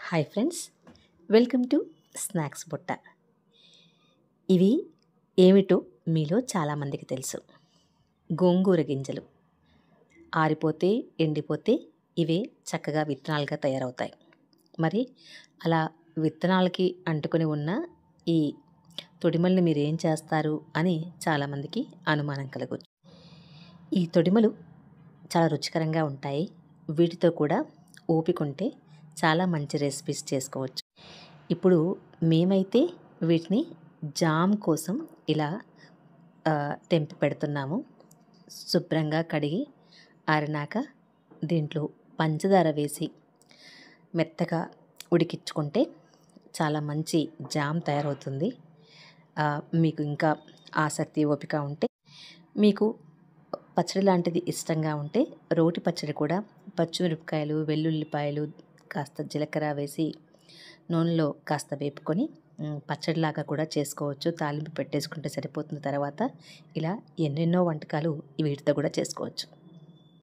Hi friends, welcome to snacks బుట్ట. ఇవి ఏమిటో మీలో చాలామందికి తెలుసు. గోంగూర గింజలు ఆరిపోతే ఎండిపోతే ఇవే చక్కగా విత్తనాలుగా తయారవుతాయి. మరి అలా విత్తనాలకి అంటుకొని ఉన్న ఈ తొడిమల్ని మీరు ఏం చేస్తారు అని చాలామందికి అనుమానం కలగవచ్చు. ఈ తొడిమలు చాలా రుచికరంగా ఉంటాయి. వీటితో కూడా ఓపిక ఉంటే చాలా మంచి రెసిపీస్ చేసుకోవచ్చు. ఇప్పుడు మేమైతే వీటిని జామ్ కోసం ఇలా తెంపి పెడుతున్నాము. శుభ్రంగా కడిగి ఆరినాక దీంట్లో పంచదార వేసి మెత్తగా ఉడికించుకుంటే చాలా మంచి జామ్ తయారవుతుంది. మీకు ఇంకా ఆసక్తి ఓపిక ఉంటే, మీకు పచ్చడి లాంటిది ఇష్టంగా ఉంటే రోటి పచ్చడి కూడా పచ్చిమిరపకాయలు, వెల్లుల్లిపాయలు, కాస్త జీలకర్ర వేసి నూనెలో కాస్త వేపుకొని పచ్చడిలాగా కూడా చేసుకోవచ్చు. తాలింపు పెట్టేసుకుంటే సరిపోతుంది. తర్వాత ఇలా ఎన్నెన్నో వంటకాలు వీటితో కూడా చేసుకోవచ్చు.